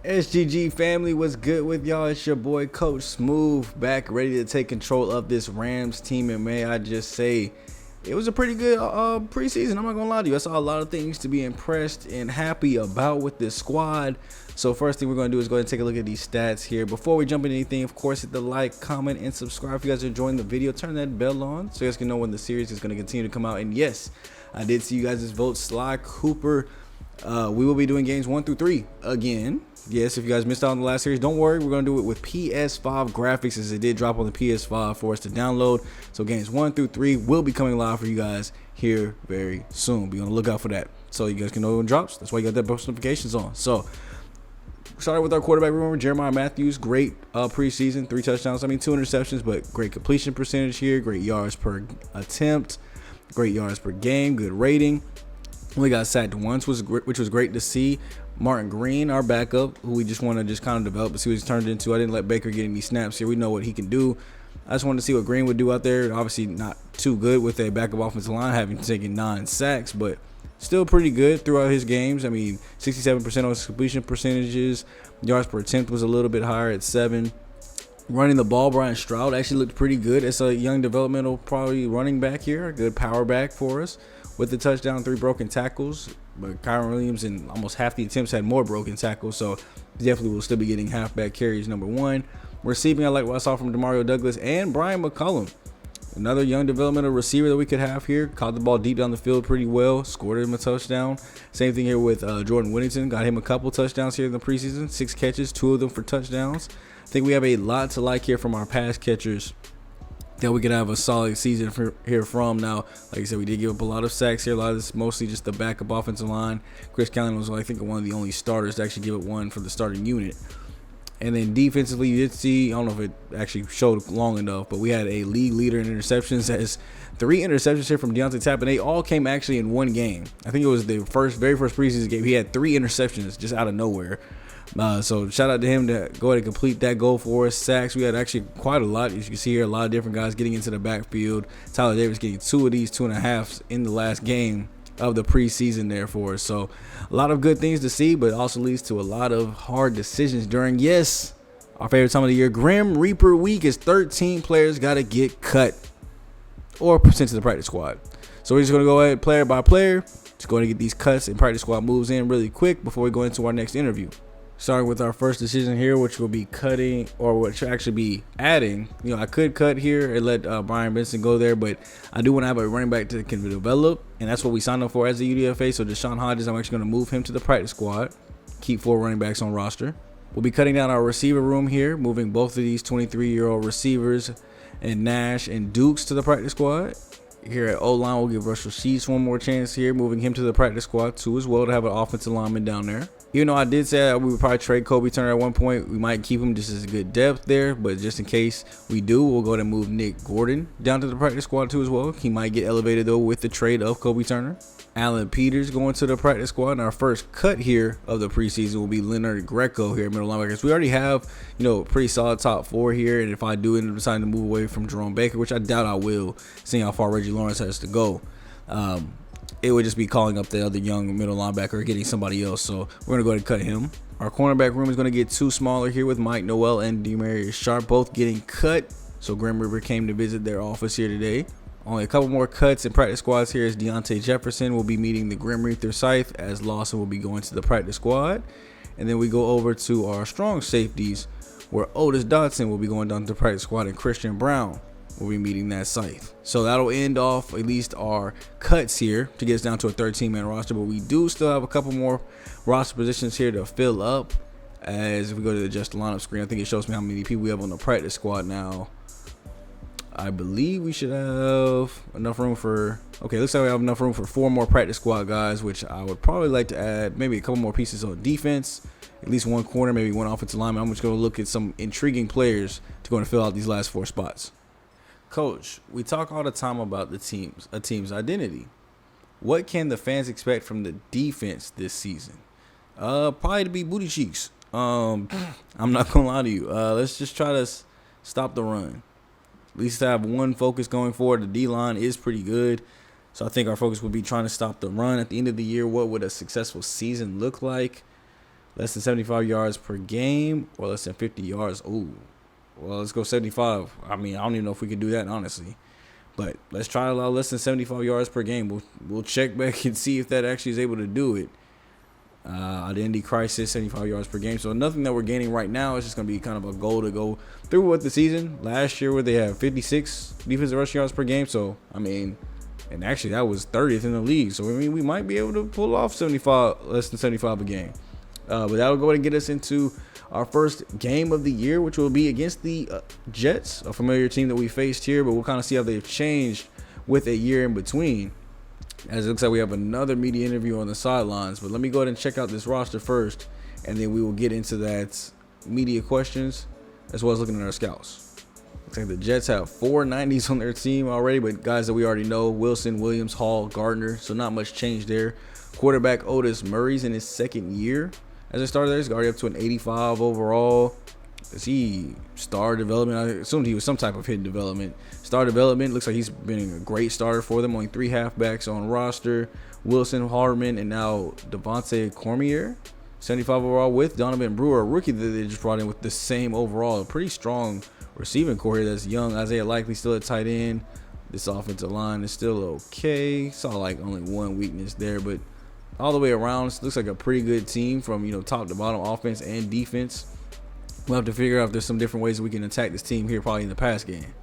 SGG family, what's good with y'all? It's your boy Coach Smooth, back ready to take control of this Rams team. And may I just say, it was a pretty good preseason. I'm not gonna lie to you. I saw a lot of things to be impressed and happy about with this squad. So first thing we're gonna do is go ahead and take a look at these stats here. Before we jump into anything, of course, hit the like, comment, and subscribe if you guys are enjoying the video. Turn that bell on so you guys can know when the series is gonna continue to come out. And yes, I did see you guys' vote. Sly Cooper. We will be doing games 1 through 3 again. Yes, if you guys missed out on the last series, don't worry. We're going to do it with PS5 graphics, as it did drop on the PS5 for us to download. So games 1 through 3 will be coming live for you guys here very soon. Be on the lookout for that, so you guys can know when it drops. That's why you got that post notifications on. So started with our quarterback room, Jeremiah Matthews. Great preseason, 3 touchdowns. 2 interceptions, but great completion percentage here. Great yards per attempt. Great yards per game. Good rating. Only got sacked once, which was great to see. Martin Green, our backup, who we just want to kind of develop and see what he's turned into. I didn't let Baker get any snaps here. We know what he can do. I just wanted to see what Green would do out there. Obviously not too good with a backup offensive line, having taken 9 sacks, but still pretty good throughout his games. 67% on his completion percentages. Yards per attempt was a little bit higher at 7. Running the ball, Brian Stroud actually looked pretty good. It's a young developmental probably running back here. A good power back for us with the touchdown, 3 broken tackles. But Kyron Williams in almost half the attempts had more broken tackles, so definitely will still be getting halfback carries. Number 1. Receiving, I like what I saw from Demario Douglas and Brian McCullum. Another young developmental receiver that we could have here. Caught the ball deep down the field pretty well. Scored him a touchdown. Same thing here with Jordan Whittington. Got him a couple touchdowns here in the preseason. 6 catches, 2 of them for touchdowns. I think we have a lot to like here from our pass catchers that we could have a solid season here from. Now, like I said, we did give up a lot of sacks here. A lot of this mostly just the backup offensive line. Chris Callahan was, I think, one of the only starters to actually give it one for the starting unit. And then defensively, you did see, I don't know if it actually showed long enough, but we had a league leader in interceptions. As 3 interceptions here from Deontay Tapp, and they all came actually in one game. I think it was the very first preseason game. He had 3 interceptions just out of nowhere. So shout out to him to go ahead and complete that goal for us. Sacks, we had actually quite a lot. As you can see here, a lot of different guys getting into the backfield. Tyler Davis getting 2 of these 2.5s in the last game of the preseason there for us. So a lot of good things to see, but also leads to a lot of hard decisions during, yes, our favorite time of the year, Grim Reaper week, is 13 players got to get cut or sent to the practice squad. So we're just going to go ahead player by player. Just going to get these cuts and practice squad moves in really quick before we go into our next interview. Starting with our first decision here, which will be cutting, or which will actually be adding. I could cut here and let Brian Benson go there, but I do want to have a running back that can develop, and that's what we signed up for as a UDFA. So Deshaun Hodges, I'm actually going to move him to the practice squad, keep 4 running backs on roster. We'll be cutting down our receiver room here, moving both of these 23-year-old receivers and Nash and Dukes to the practice squad. Here at O-line, we'll give Russell Sheets one more chance here, moving him to the practice squad too as well, to have an offensive lineman down there. Even though I did say that we would probably trade Kobe Turner at one point, we might keep him just as a good depth there, but just in case we do, we'll go ahead and move Nick Gordon down to the practice squad too as well. He might get elevated though with the trade of Kobe Turner. Alan Peters going to the practice squad, and our first cut here of the preseason will be Leonard Greco here, middle linebackers. We already have, a pretty solid top 4 here, and if I do end up deciding to move away from Jerome Baker, which I doubt I will, seeing how far Reggie Lawrence has to go, it would just be calling up the other young middle linebacker or getting somebody else. So we're going to go ahead and cut him. Our cornerback room is going to get 2 smaller here with Mike Noel and Demarius Sharp both getting cut. So Grim River came to visit their office here today. Only a couple more cuts in practice squads here as Deontay Jefferson will be meeting the Grim Reaper Scythe, as Lawson will be going to the practice squad. And then we go over to our strong safeties, where Otis Dotson will be going down to the practice squad and Christian Brown will be meeting that Scythe. So that'll end off at least our cuts here to get us down to a 13-man roster, but we do still have a couple more roster positions here to fill up. As if we go to the adjust the lineup screen, I think it shows me how many people we have on the practice squad now. I believe we should have enough room for, looks like we have enough room for 4 more practice squad guys, which I would probably like to add maybe a couple more pieces on defense, at least 1 corner, maybe 1 offensive lineman. I'm just going to look at some intriguing players to go and fill out these last 4 spots. Coach, we talk all the time about a team's identity. What can the fans expect from the defense this season? Probably to be booty cheeks. I'm not going to lie to you. Let's just try to stop the run. At least have one focus going forward. The D-line is pretty good. So I think our focus would be trying to stop the run. At the end of the year, what would a successful season look like? Less than 75 yards per game or less than 50 yards. Ooh, well, let's go 75. I mean, I don't even know if we can do that, honestly. But let's try to allow less than 75 yards per game. We'll check back and see if that actually is able to do it. Identity crisis, 75 yards per game. So nothing that we're gaining right now. It's just going to be kind of a goal to go through with the season. Last year where they had 56 defensive rushing yards per game. So, I mean, and actually that was 30th in the league. So, I mean, we might be able to pull off 75, less than 75 a game. But that'll go ahead and get us into our first game of the year, which will be against the Jets, a familiar team that we faced here. But we'll kind of see how they've changed with a year in between. As it looks like we have another media interview on the sidelines. But let me go ahead and check out this roster first, and then we will get into that media questions as well as looking at our scouts. Looks like the Jets have 4 90s on their team already, but guys that we already know: Wilson, Williams, Hall, Gardner. So not much change there. Quarterback Otis Murray's in his second year as a starter. He's already up to an 85 overall. Is he star development? I assumed he was some type of hidden development. Star development. Looks like he's been a great starter for them. Only 3 halfbacks on roster. Wilson, Harmon, and now Devontae Cormier. 75 overall with Donovan Brewer, a rookie that they just brought in with the same overall. A pretty strong receiving core here that's young. Isaiah Likely still at tight end. This offensive line is still okay. Saw like only one weakness there, but all the way around, it looks like a pretty good team from top to bottom, offense and defense. We'll have to figure out if there's some different ways we can attack this team here probably in the pass game.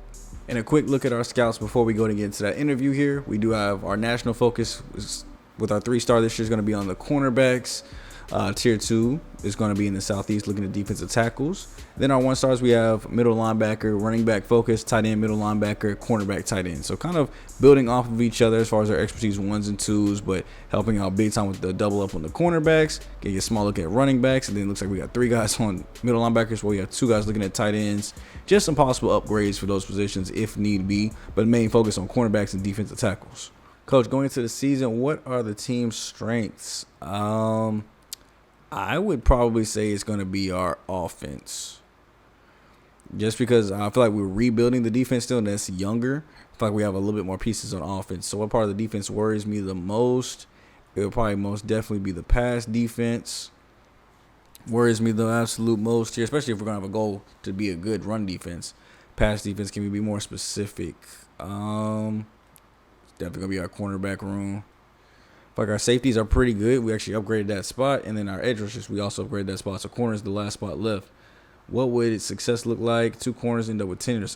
And a quick look at our scouts before we go to get into that interview here. We do have our national focus with our 3-star this year is going to be on the cornerbacks. Tier 2 is going to be in the Southeast looking at defensive tackles. Then our 1-stars, we have middle linebacker, running back focus, tight end, middle linebacker, cornerback, tight end. So kind of building off of each other as far as our expertise 1s and 2s, but helping out big time with the double up on the cornerbacks. Getting a small look at running backs. And then it looks like we got 3 guys on middle linebackers where we have 2 guys looking at tight ends. Just some possible upgrades for those positions if need be, but main focus on cornerbacks and defensive tackles. Coach, going into the season, what are the team's strengths? I would probably say it's going to be our offense. Just because I feel like we're rebuilding the defense still, and that's younger. I feel like we have a little bit more pieces on offense. So what part of the defense worries me the most? It would probably most definitely be the pass defense. Worries me the absolute most here, especially if we're going to have a goal to be a good run defense. Pass defense, can we be more specific? Definitely going to be our cornerback room. Like our safeties are pretty good. We actually upgraded that spot. And then our edge rushers, we also upgraded that spot. So corner is the last spot left. What would success look like? 2 corners end up with 10.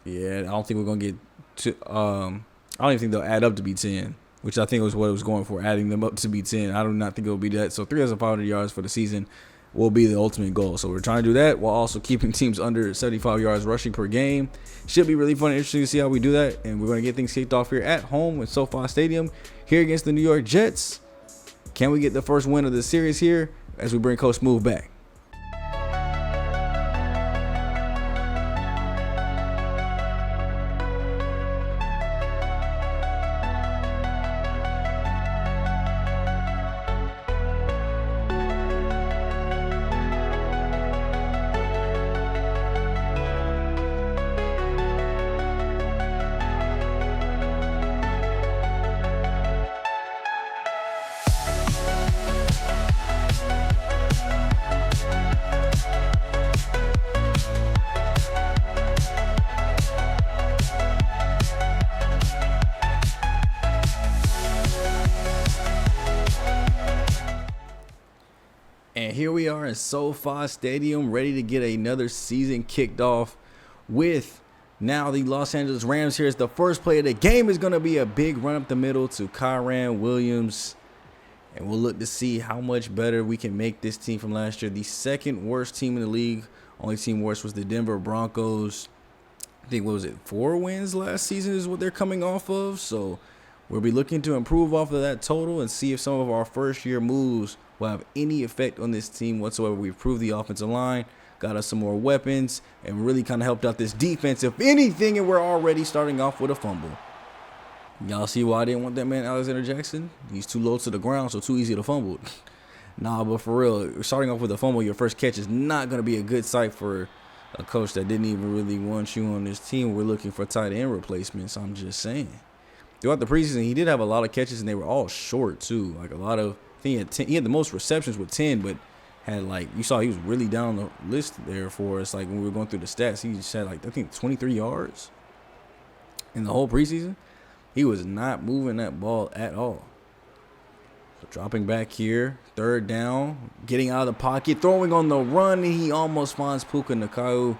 Yeah, I don't think we're going to get to I don't even think they'll add up to be 10, which I think was what it was going for, adding them up to be 10. I do not think it will be that. So 3,500 yards for the season will be the ultimate goal. So we're trying to do that while also keeping teams under 75 yards rushing per game. Should be really fun and interesting to see how we do that. And we're going to get things kicked off here at home in SoFi Stadium here against the New York Jets. Can we get the first win of the series here as we bring Coach Smooth back? And here we are in SoFi Stadium, ready to get another season kicked off with now the Los Angeles Rams. Here is the first play of the game. Is going to be a big run up the middle to Kyren Williams. And we'll look to see how much better we can make this team from last year. The second worst team in the league. Only team worse was the Denver Broncos. I think, what was it, 4 wins last season is what they're coming off of. So we'll be looking to improve off of that total and see if some of our first year moves will have any effect on this team whatsoever. We improved the offensive line, got us some more weapons, and really kind of helped out this defense, if anything, and we're already starting off with a fumble. Y'all see why I didn't want that man Alexander Jackson? He's too low to the ground, so too easy to fumble. Nah, but for real, starting off with a fumble, your first catch is not going to be a good sight for a coach that didn't even really want you on this team. We're looking for tight end replacements, I'm just saying. Throughout the preseason, he did have a lot of catches, and they were all short, too. Like a lot of, I think he had the most receptions with 10, but had, like, you saw he was really down the list there for us. Like when we were going through the stats, he just had, like, I think 23 yards in the whole preseason. He was not moving that ball at all. So dropping back here, third down, getting out of the pocket, throwing on the run. He almost finds Puka Nacua.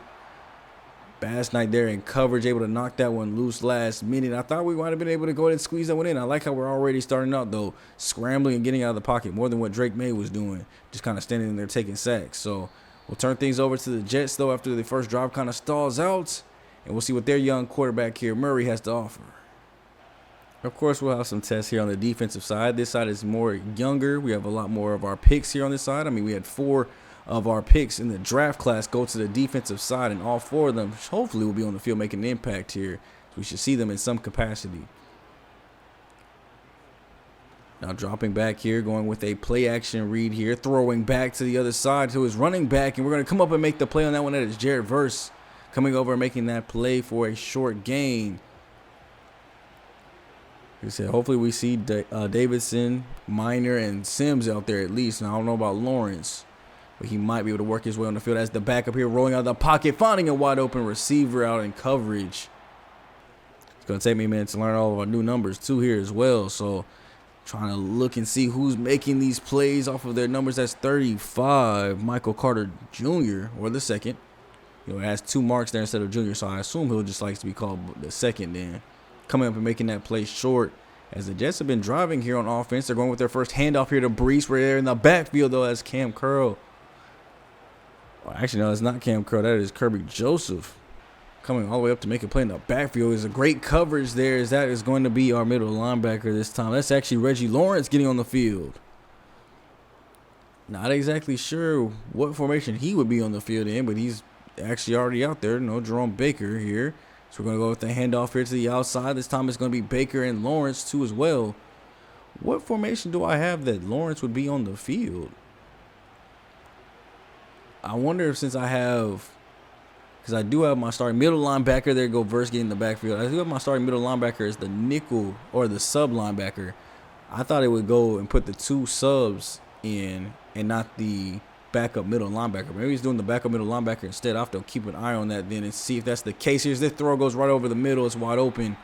Bass Knight there in coverage, able to knock that one loose last minute. I thought we might have been able to go ahead and squeeze that one in. I like how we're already starting out, though, scrambling and getting out of the pocket more than what Drake May was doing, just kind of standing in there taking sacks. So we'll turn things over to the Jets, though, after the first drive kind of stalls out, and we'll see what their young quarterback here, Murray, has to offer. Of course, we'll have some tests here on the defensive side. This side is more younger. We have a lot more of our picks here on this side. I mean, we had 4 of our picks in the draft class go to the defensive side, and all 4 of them hopefully will be on the field making an impact here. We should see them in some capacity. Now dropping back here, going with a play action read here, throwing back to the other side to his running back, and we're going to come up and make the play on that one. That is Jared Verse coming over and making that play for a short gain. Like I said, hopefully we see Davidson, Minor, and Sims out there at least. Now I don't know about Lawrence, but he might be able to work his way on the field as the backup here, rolling out of the pocket, finding a wide open receiver out in coverage. It's going to take me a minute to learn all of our new numbers too here as well. So trying to look and see who's making these plays off of their numbers. That's 35, Michael Carter Jr., or the second. You know, it has 2 marks there instead of junior, so I assume he'll just likes to be called the second then. Coming up and making that play short. As the Jets have been driving here on offense, they're going with their first handoff here to Brees. We're there in the backfield, though, as Cam Curl. Well, actually, no, it's not Cam Curl. That is Kirby Joseph coming all the way up to make a play in the backfield. There's a great coverage there, as that is going to be our middle linebacker this time. That's actually Reggie Lawrence getting on the field. Not exactly sure what formation he would be on the field in, but he's actually already out there. No Jerome Baker here. So we're going to go with the handoff here to the outside. This time it's going to be Baker and Lawrence too as well. What formation do I have that Lawrence would be on the field? I wonder if, since I have, because I do have my starting middle linebacker. There go Verse getting the backfield. I do have my starting middle linebacker as the nickel or the sub linebacker. I thought it would go and put the 2 subs in and not the backup middle linebacker. Maybe he's doing the backup middle linebacker instead. I have to keep an eye on that then and see if that's the case. Here's this throw, goes right over the middle. It's wide open.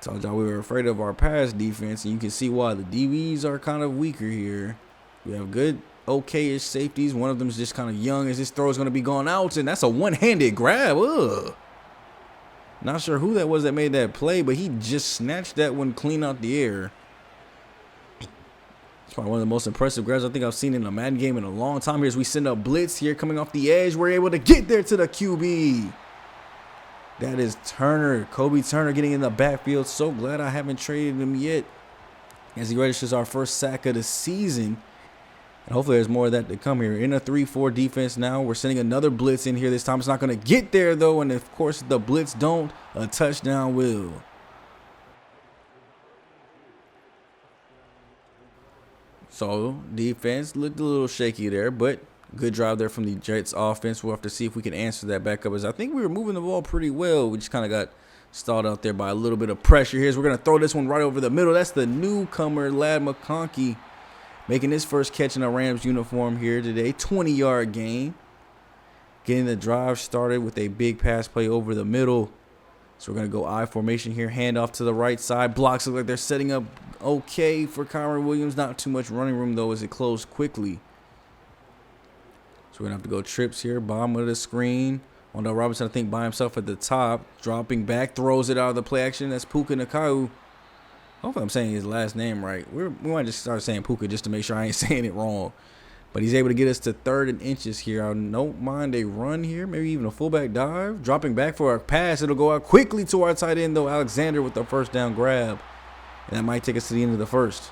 Told y'all we were afraid of our pass defense, and you can see why. The DBs are kind of weaker here. We have good, okay-ish safeties. One of them is just kind of young, as this throw is going to be going out, and that's a one-handed grab. Ugh. Not sure who that was that made that play, but he just snatched that one clean out the air. It's probably one of the most impressive grabs I think I've seen in a Madden game in a long time. Here as we send a blitz here coming off the edge. We're able to get there to the QB. That is Turner, Kobe Turner, getting in the backfield. So glad I haven't traded him yet, as he registers our first sack of the season. And hopefully there's more of that to come here. In a 3-4 defense now. We're sending another blitz in here. This time it's not going to get there, though. And, of course, the blitz don't. A touchdown will. So, defense looked a little shaky there, but good drive there from the Jets offense. We'll have to see if we can answer that back up, as I think we were moving the ball pretty well. We just kind of got stalled out there by a little bit of pressure here. So we're going to throw this one right over the middle. That's the newcomer, Ladd McConkey, making his first catch in a Rams uniform here today. 20-yard gain. Getting the drive started with a big pass play over the middle. So we're going to go I formation here. Hand off to the right side. Blocks look like they're setting up okay for Kyron Williams. Not too much running room, though, as it closed quickly. So we're going to have to go trips here. Bottom of the screen. Wendell Robinson, I think, by himself at the top. Dropping back. Throws it out of the play action. That's Puka Nacua. Hopefully I'm saying his last name right. We might just start saying Puka just to make sure I ain't saying it wrong. But he's able to get us to 3rd and inches here. I don't mind a run here. Maybe even a fullback dive. Dropping back for a pass. It'll go out quickly to our tight end, though. Alexander with the first down grab. And that might take us to the end of the first.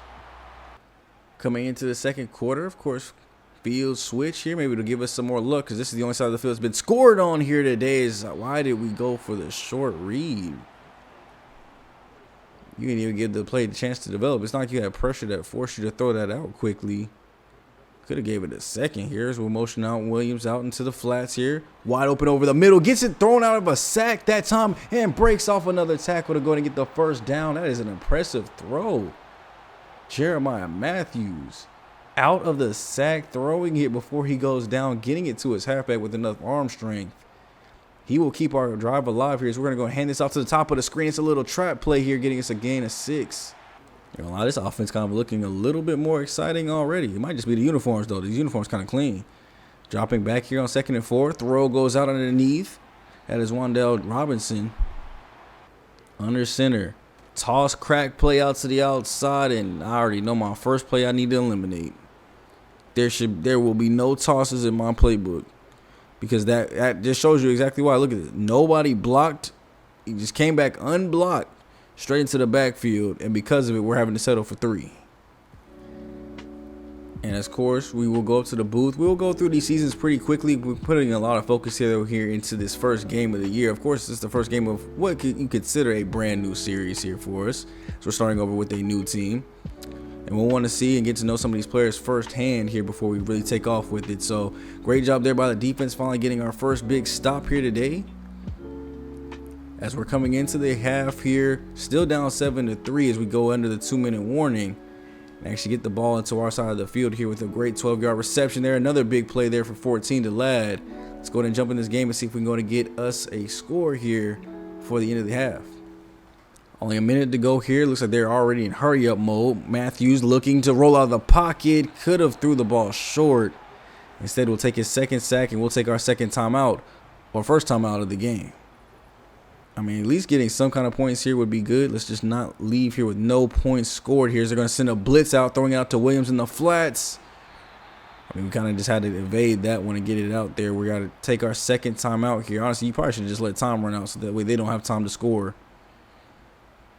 Coming into the second quarter, of course, field switch here. Maybe it'll give us some more luck, because this is the only side of the field that's been scored on here today. Is why did we go for the short read? You didn't even give the play the chance to develop. It's not like you had pressure that forced you to throw that out quickly. Could have gave it a second here. So we'll motion out Williams out into the flats here. Wide open over the middle. Gets it thrown out of a sack that time and breaks off another tackle to go and get the first down. That is an impressive throw. Jeremiah Matthews out of the sack, throwing it before he goes down, getting it to his halfback with enough arm strength. He will keep our drive alive here. So we're going to go hand this off to the top of the screen. It's a little trap play here, getting us a gain of 6. You know, a lot of this offense kind of looking a little bit more exciting already. It might just be the uniforms, though. These uniforms kind of clean. Dropping back here on 2nd and 4. Throw goes out underneath. That is Wan'Dale Robinson. Under center. Toss crack play out to the outside. And I already know my first play I need to eliminate. There will be no tosses in my playbook. Because that just shows you exactly why. Look at it. Nobody blocked. He just came back unblocked straight into the backfield. And because of it, we're having to settle for 3. And of course, we will go up to the booth. We'll go through these seasons pretty quickly. We're putting a lot of focus here into this first game of the year. Of course, this is the first game of what you consider a brand new series here for us. So we're starting over with a new team. And we'll want to see and get to know some of these players firsthand here before we really take off with it. So great job there by the defense, finally getting our first big stop here today. As we're coming into the half here, still down 7-3 as we go under the 2-minute warning. And actually get the ball into our side of the field here with a great 12-yard reception there. Another big play there for 14 to Ladd. Let's go ahead and jump in this game and see if we can go to get us a score here before the end of the half. Only a minute to go here. Looks like they're already in hurry-up mode. Matthews looking to roll out of the pocket. Could have threw the ball short. Instead, we'll take his second sack, and we'll take our second timeout, or first timeout of the game. I mean, at least getting some kind of points here would be good. Let's just not leave here with no points scored here. So they're going to send a blitz out, throwing it out to Williams in the flats. I mean, we kind of just had to evade that one and get it out there. We got to take our second timeout here. Honestly, you probably should just let time run out so that way they don't have time to score.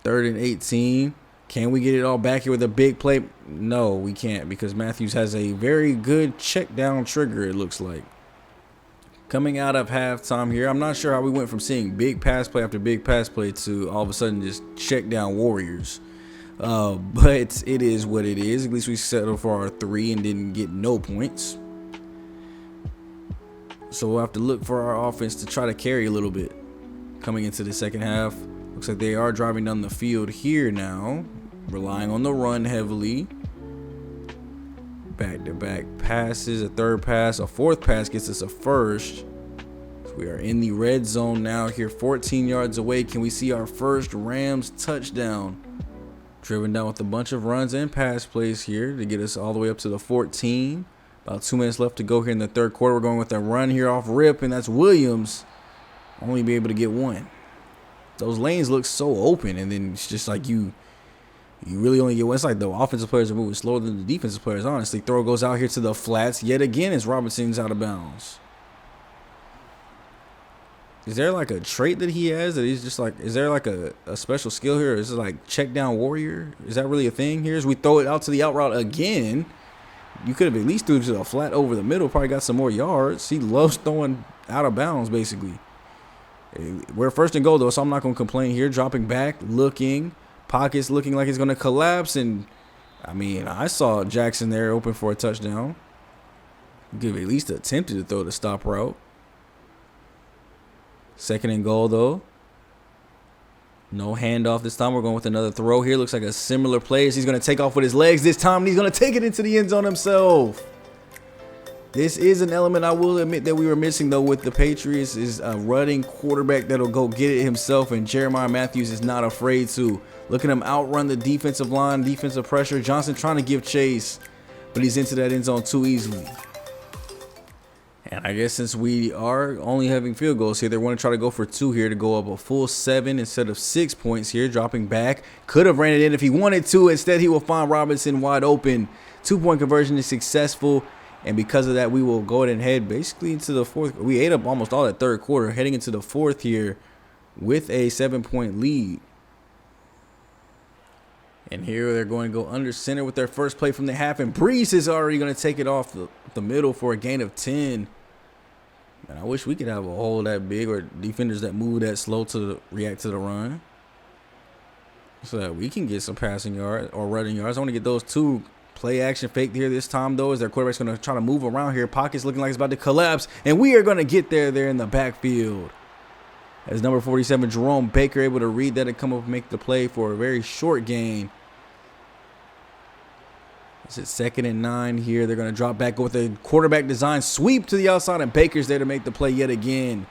3rd and 18. Can we get it all back here with a big play? No, we can't, because Matthews has a very good check down trigger, it looks like. Coming out of halftime here, I'm not sure how we went from seeing big pass play after big pass play to all of a sudden just check down Warriors. But it is what it is. At least we settled for our 3 and didn't get no points. So we'll have to look for our offense to try to carry a little bit coming into the second half. Looks like they are driving down the field here now, relying on the run heavily. Back-to-back passes, a third pass, a fourth pass gets us a first. So we are in the red zone now here, 14 yards away. Can we see our first Rams touchdown? Driven down with a bunch of runs and pass plays here to get us all the way up to the 14. About 2 minutes left to go here in the third quarter. We're going with a run here off rip, and that's Williams. Only be able to get 1. Those lanes look so open, and then it's just like you really only get one. It's like the offensive players are moving slower than the defensive players, honestly. Throw goes out here to the flats. Yet again, as Robinson's out of bounds. Is there like a trait that he has that he's just like, is there like a special skill here? Or is it like check down warrior? Is that really a thing here? As we throw it out to the out route again, you could have at least threw it to the flat over the middle, probably got some more yards. He loves throwing out of bounds, basically. We're 1st and goal, though, so I'm not going to complain here. Dropping back, looking. Pockets looking like it's going to collapse. And, I mean, I saw Jackson there open for a touchdown. Could have at least attempted to throw the stop route. 2nd and goal, though. No handoff this time. We're going with another throw here. Looks like a similar play as he's going to take off with his legs this time. And he's going to take it into the end zone himself. This is an element I will admit that we were missing, though, with the Patriots, is a running quarterback that'll go get it himself, and Jeremiah Matthews is not afraid to. Look at him outrun the defensive line, defensive pressure. Johnson trying to give chase, but he's into that end zone too easily. And I guess since we are only having field goals here, they want to try to go for 2 here to go up a full 7 instead of 6 points here. Dropping back. Could have ran it in if he wanted to. Instead, he will find Robinson wide open. 2-point conversion is successful. And because of that, we will go ahead and head basically into the 4th. We ate up almost all that 3rd quarter, heading into the 4th here with a 7-point lead. And here they're going to go under center with their first play from the half. And Brees is already going to take it off the middle for a gain of 10. Man, I wish we could have a hole that big or defenders that move that slow to react to the run, so that we can get some passing yards or running yards. I want to get those 2. Play action fake here this time, though, as their quarterback's going to try to move around here. Pockets looking like it's about to collapse, and we are going to get there in the backfield. As number 47, Jerome Baker, able to read that and come up and make the play for a very short gain. It's at 2nd and 9 here. They're going to drop back with a quarterback design sweep to the outside, and Baker's there to make the play yet again.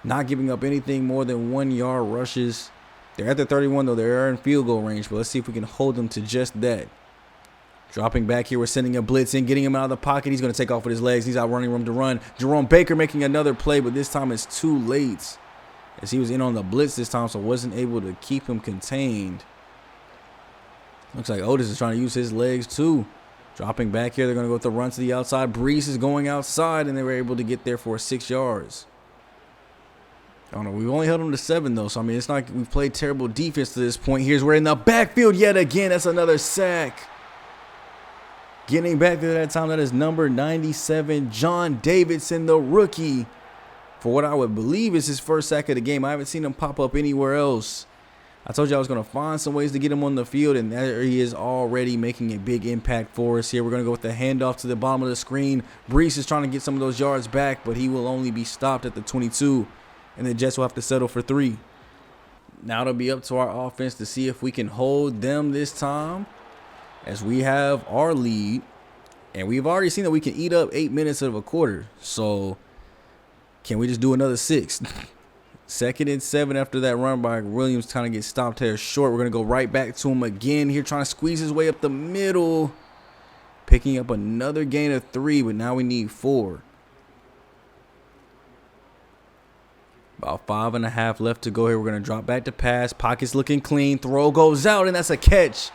Not giving up anything more than 1 yard rushes. They're at the 31, though. They're in field goal range, but let's see if we can hold them to just that. Dropping back here, we're sending a blitz in, getting him out of the pocket. He's going to take off with his legs. He's out running room to run. Jerome Baker making another play, but this time it's too late, as he was in on the blitz this time, so wasn't able to keep him contained. Looks like Otis is trying to use his legs too. Dropping back here, they're going to go with the run to the outside. Brees is going outside, and they were able to get there for 6 yards. I don't know. We've only held them to 7, though, so I mean, it's not like we've played terrible defense to this point. Here's we're in the backfield yet again. That's another sack. Getting back to that time, that is number 97, John Davidson, the rookie, for what I would believe is his first sack of the game. I haven't seen him pop up anywhere else. I told you I was going to find some ways to get him on the field, and there he is already making a big impact for us here. We're going to go with the handoff to the bottom of the screen. Brees is trying to get some of those yards back, but he will only be stopped at the 22, and the Jets will have to settle for 3. Now it'll be up to our offense to see if we can hold them this time, as we have our lead, and we've already seen that we can eat up 8 minutes of a quarter. So can we just do another 6? 2nd and 7 after that run by Williams, trying to get stopped here short. We're going to go right back to him again here, trying to squeeze his way up the middle. Picking up another gain of 3, but now we need 4. About 5.5 left to go here. We're going to drop back to pass. Pocket's looking clean. Throw goes out, and that's a catch.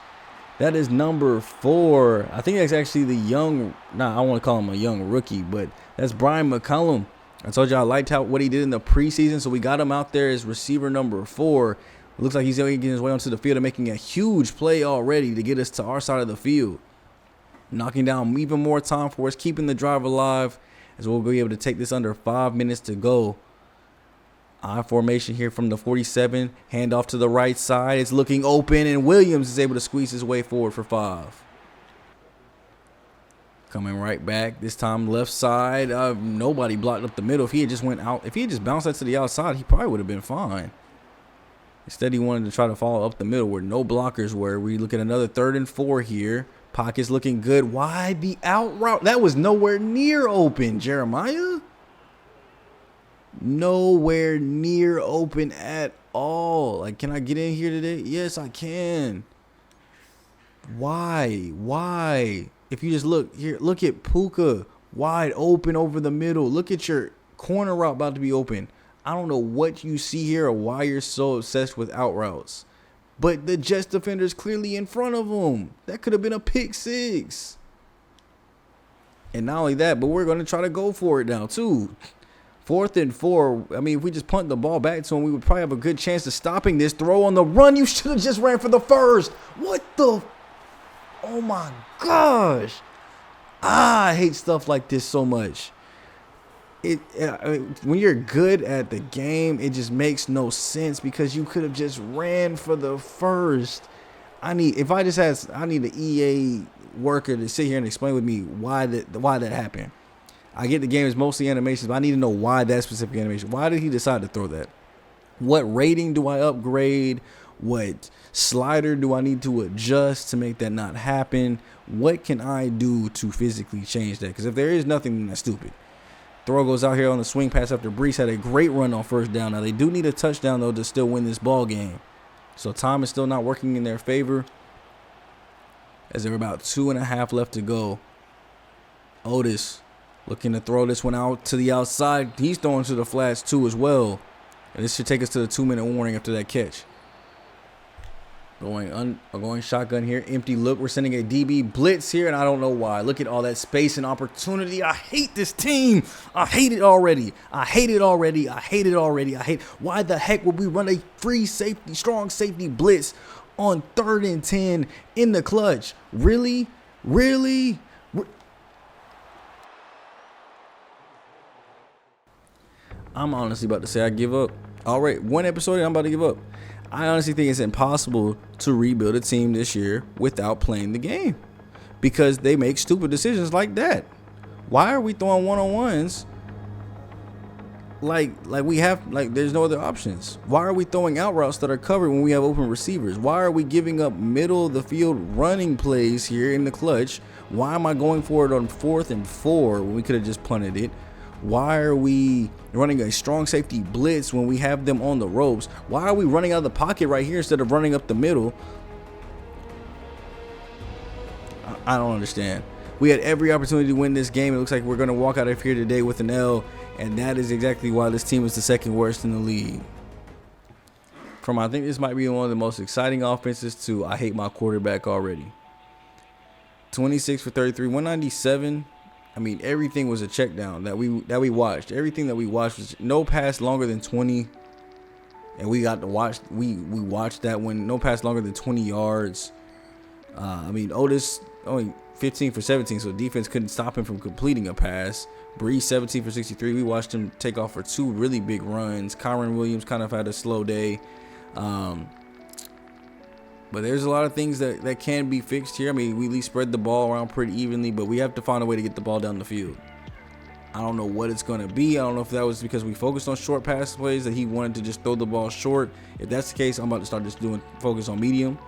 That is number 4. I think that's actually the young, I want to call him a young rookie, but that's Brian McCollum. I told you I liked what he did in the preseason, so we got him out there as receiver number 4. It looks like he's getting his way onto the field and making a huge play already to get us to our side of the field. Knocking down even more time for us, keeping the drive alive, as we'll be able to take this under 5 minutes to go. I formation here from the 47. Hand off to the right side. It's looking open, and Williams is able to squeeze his way forward for 5. Coming right back, this time left side. Nobody blocked up the middle. If he had just went out, if he had just bounced that to the outside, he probably would have been fine. Instead, he wanted to try to follow up the middle where no blockers were. We look at another 3rd and 4 here. Pocket's looking good. Wide the out route. That was nowhere near open, Jeremiah. Nowhere near open at all. Like, can I get in here today? Yes, I can. Why? If you just look here, look at Puka wide open over the middle. Look at your corner route about to be open. I don't know what you see here or why you're so obsessed with out routes, but the Jets defender is clearly in front of him. That could have been a pick 6. And not only that, but we're going to try to go for it now too. 4th and 4. I mean, if we just punt the ball back to him, we would probably have a good chance of stopping this throw on the run. You should have just ran for the first. What the? Oh my gosh. I hate stuff like this so much. When you're good at the game, it just makes no sense because you could have just ran for the first. I need an EA worker to sit here and explain with me why that happened. I get the game is mostly animations, but I need to know why that specific animation. Why did he decide to throw that? What rating do I upgrade? What slider do I need to adjust to make that not happen? What can I do to physically change that? Because if there is nothing, then that's stupid. Throw goes out here on the swing pass after Brees had a great run on 1st down. Now, they do need a touchdown, though, to still win this ball game. So time is still not working in their favor, as there are about 2.5 left to go. Otis looking to throw this one out to the outside. He's throwing to the flats, too, as well. And this should take us to the 2-minute warning after that catch. Going shotgun here. Empty look. We're sending a DB blitz here, and I don't know why. Look at all that space and opportunity. I hate this team. I hate it already. Why the heck would we run a strong safety blitz on 3rd and 10 in the clutch? Really? I'm honestly about to say I give up. All right, 1 episode and I'm about to give up. I honestly think it's impossible to rebuild a team this year without playing the game because they make stupid decisions like that. Why are we throwing one-on-ones like we have, like, there's no other options. Why are we throwing out routes that are covered when we have open receivers? Why are we giving up middle of the field running plays here in the clutch? Why am I going for it on 4th and 4 when we could have just punted it? Why are we running a strong safety blitz when we have them on the ropes? Why are we running out of the pocket right here instead of running up the middle? I don't understand. We had every opportunity to win this game. It looks like we're going to walk out of here today with an L, and that is exactly why this team is the 2nd worst in the league. From, I think this might be one of the most exciting offenses, to I hate my quarterback already. 26 for 33, 197. I mean, everything was a check down that we watched. Everything that we watched was no pass longer than 20, and we got to watch. We watched that one. No pass longer than 20 yards. I mean, Otis only 15 for 17, so defense couldn't stop him from completing a pass. Breeze 17 for 63. We watched him take off for 2 really big runs. Kyron Williams kind of had a slow day. But there's a lot of things that can be fixed here. I mean, we at least spread the ball around pretty evenly, but we have to find a way to get the ball down the field. I don't know what it's going to be. I don't know if that was because we focused on short pass plays, that he wanted to just throw the ball short. If that's the case, I'm about to start just focus on medium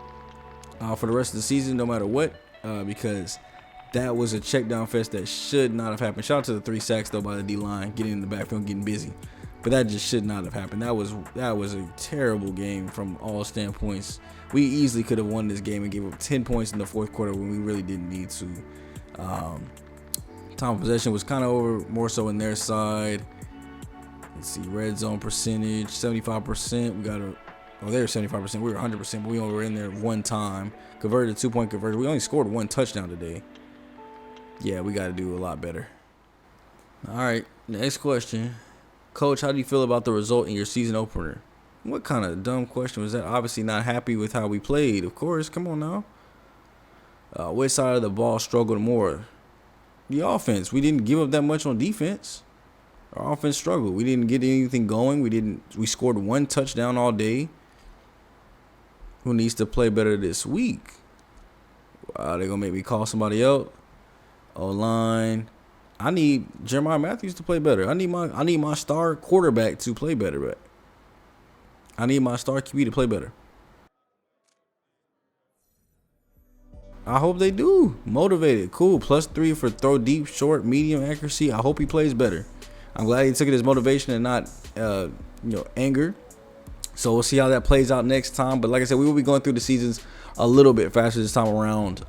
for the rest of the season, no matter what, because that was a check down fest that should not have happened. Shout out to the 3 sacks, though, by the D-line, getting in the backfield, getting busy. But that just should not have happened. That was a terrible game from all standpoints. We easily could have won this game and gave up 10 points in the 4th quarter when we really didn't need to. Time of possession was kind of over, more so in their side. Let's see, red zone percentage, 75%. We got a, well, they were 75%. We were 100%, but we only were in there one time. Converted a 2-point conversion. We only scored 1 touchdown today. Yeah, we got to do a lot better. All right, next question. Coach, how do you feel about the result in your season opener? What kind of dumb question was that? Obviously not happy with how we played. Of course, come on now. Which side of the ball struggled more? The offense. We didn't give up that much on defense. Our offense struggled. We didn't get anything going. We scored 1 touchdown all day. Who needs to play better this week? They're gonna make me call somebody out. O-line. I need Jeremiah Matthews to play better. I need my star quarterback to play better, but I need my star QB to play better. I hope they do. Motivated. Cool. +3 for throw deep, short, medium accuracy. I hope he plays better. I'm glad he took it as motivation and not anger. So we'll see how that plays out next time. But like I said, we will be going through the seasons a little bit faster this time around.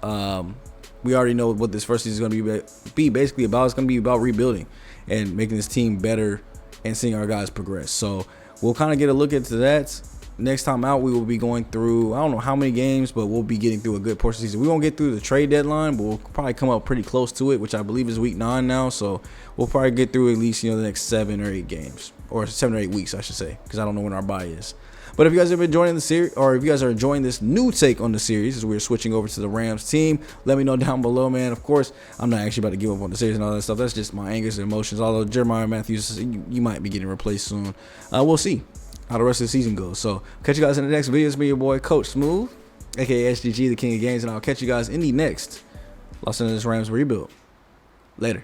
We already know what this first season is going to be basically about. It's going to be about rebuilding and making this team better and seeing our guys progress. So we'll kind of get a look into that. Next time out, we will be going through, I don't know how many games, but we'll be getting through a good portion of the season. We won't get through the trade deadline, but we'll probably come up pretty close to it, which I believe is week 9 now. So we'll probably get through at least, the next 7 or 8 games, or 7 or 8 weeks, I should say, because I don't know when our bye is. But if you guys have been enjoying the series, or if you guys are enjoying this new take on the series as we're switching over to the Rams team, let me know down below, man. Of course, I'm not actually about to give up on the series and all that stuff. That's just my angers and emotions. Although Jeremiah Matthews, you might be getting replaced soon. We'll see how the rest of the season goes. So catch you guys in the next video. It's me, your boy, Coach Smooth, aka SGG, the King of Games, and I'll catch you guys in the next Los Angeles Rams rebuild. Later.